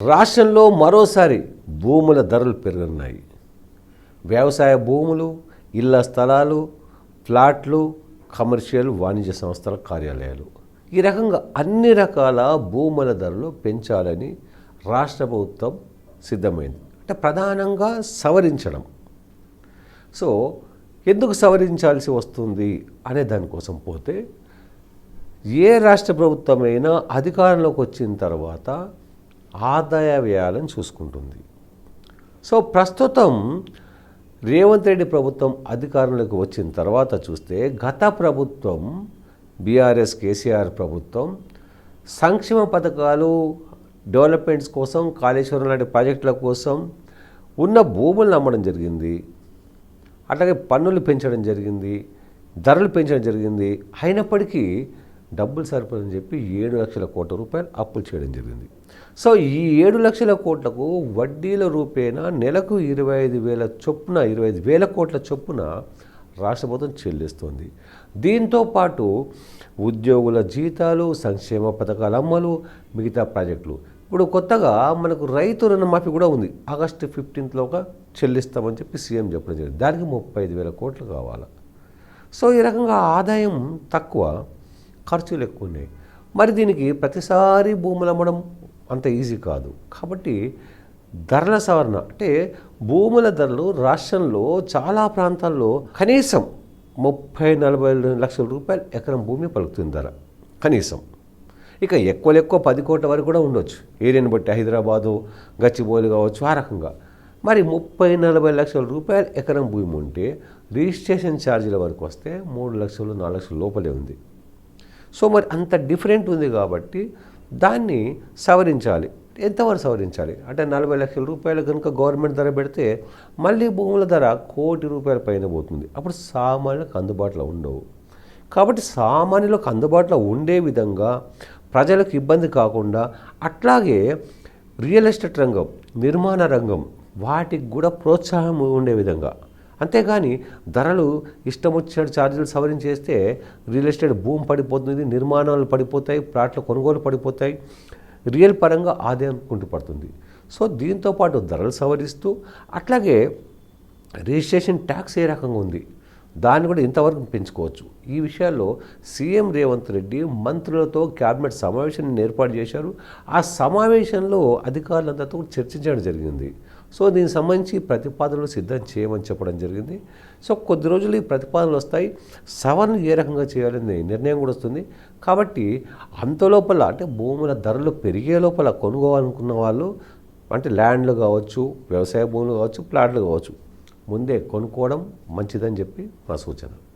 రాష్ట్రంలో మరోసారి భూముల ధరలు పెరుగున్నాయి. వ్యవసాయ భూములు, ఇళ్ల స్థలాలు, ఫ్లాట్లు, కమర్షియల్ వాణిజ్య సంస్థల కార్యాలయాలు, ఈ రకంగా అన్ని రకాల భూముల ధరలు పెంచాలని రాష్ట్ర ప్రభుత్వం సిద్ధమైంది. అంటే ప్రధానంగా సవరించడం. సో ఎందుకు సవరించాల్సి వస్తుంది అనే దానికోసం పోతే, ఏ రాష్ట్ర ప్రభుత్వమైనా అధికారంలోకి వచ్చిన తర్వాత ఆదాయ వ్యయాలను చూసుకుంటుంది. సో ప్రస్తుతం రేవంత్ రెడ్డి ప్రభుత్వం అధికారంలోకి వచ్చిన తర్వాత చూస్తే, గత ప్రభుత్వం బీఆర్ఎస్ కేసీఆర్ ప్రభుత్వం సంక్షేమ పథకాలు, డెవలప్మెంట్స్ కోసం, కాళేశ్వరం లాంటి ప్రాజెక్టుల కోసం ఉన్న భూములను అమ్మడం జరిగింది. అట్లాగే పన్నులు పెంచడం జరిగింది, ధరలు పెంచడం జరిగింది. అయినప్పటికీ డబ్బులు సరిపోదని చెప్పి 7 లక్షల కోట్ల రూపాయలు అప్పులు చేయడం జరిగింది. సో ఈ 7 లక్షల కోట్లకు వడ్డీల రూపేణా నెలకు 25,000 చొప్పున 25,000 కోట్ల చొప్పున రాష్ట్ర ప్రభుత్వం చెల్లిస్తుంది. దీంతోపాటు ఉద్యోగుల జీతాలు, సంక్షేమ పథకాల అమలు, మిగతా ప్రాజెక్టులు. ఇప్పుడు కొత్తగా మనకు రైతు రుణమాఫీ కూడా ఉంది. ఆగస్టు 15th చెల్లిస్తామని చెప్పి సీఎం చెప్పడం జరిగింది. దానికి 35,000 కోట్లు కావాలి. సో ఈ రకంగా ఆదాయం తక్కువ, ఖర్చులు ఎక్కువ ఉన్నాయి. మరి దీనికి ప్రతిసారి భూములు అమ్మడం అంత ఈజీ కాదు. కాబట్టి ధరల సవరణ, అంటే భూముల ధరలు రాష్ట్రంలో చాలా ప్రాంతాల్లో కనీసం 30-40 లక్షల రూపాయలు ఎకరం భూమి పలుకుతుంది ధర కనీసం. ఇక ఎక్కువ 10 కోట్ల వరకు కూడా ఉండొచ్చు, ఏరియాని బట్టి. హైదరాబాదు, గచ్చిబౌలి కావచ్చు, ఆ రకంగా. మరి 30-40 లక్షల రూపాయలు ఎకరం భూమి ఉంటే రిజిస్ట్రేషన్ ఛార్జీల వరకు వస్తే 3 లక్షలు 4 లక్షల లోపలే ఉంది. సో మరి అంత డిఫరెంట్ ఉంది కాబట్టి దాన్ని సవరించాలి. ఎంతవరకు సవరించాలి అంటే 40 లక్షల రూపాయలు కనుక గవర్నమెంట్ ధర పెడితే మళ్ళీ భూముల ధర 1 కోటి రూపాయల పైన పోతుంది. అప్పుడు సామాన్యులకు అందుబాటులో ఉండవు. కాబట్టి సామాన్యులకు అందుబాటులో ఉండే విధంగా, ప్రజలకు ఇబ్బంది కాకుండా, అట్లాగే రియల్ ఎస్టేట్ రంగం, నిర్మాణ రంగం, వాటికి కూడా ప్రోత్సాహం ఉండే విధంగా. అంతేగాని ధరలు ఇష్టం వచ్చినట్టు ఛార్జీలు సవరించేస్తే రియల్ ఎస్టేట్ భూమి పడిపోతుంది, నిర్మాణాలు పడిపోతాయి, ప్లాట్ల కొనుగోలు పడిపోతాయి, రియల్ పరంగా ఆదాయం కుంటుపడుతుంది. సో దీంతోపాటు ధరలు సవరిస్తూ, అట్లాగే రిజిస్ట్రేషన్ ట్యాక్స్ ఏ రకంగా ఉంది దాన్ని కూడా ఇంతవరకు పెంచుకోవచ్చు. ఈ విషయాల్లో సీఎం రేవంత్ రెడ్డి మంత్రులతో క్యాబినెట్ సమావేశాన్ని ఏర్పాటు చేశారు. ఆ సమావేశంలో అధికారులందరితో చర్చించడం జరిగింది. సో దీనికి సంబంధించి ప్రతిపాదనలు సిద్ధం చేయమని చెప్పడం జరిగింది. సో కొద్ది రోజులు ఈ ప్రతిపాదనలు వస్తాయి. సవరణ ఏ రకంగా చేయాలనే నిర్ణయం కూడా వస్తుంది. కాబట్టి అంతలోపల, అంటే భూముల ధరలు పెరిగే లోపల కొనుగోవాలనుకున్న వాళ్ళు, అంటే ల్యాండ్లు కావచ్చు, వ్యవసాయ భూములు కావచ్చు, ప్లాట్లు కావచ్చు, ముందే కొనుక్కోవడం మంచిదని చెప్పి మా సూచన.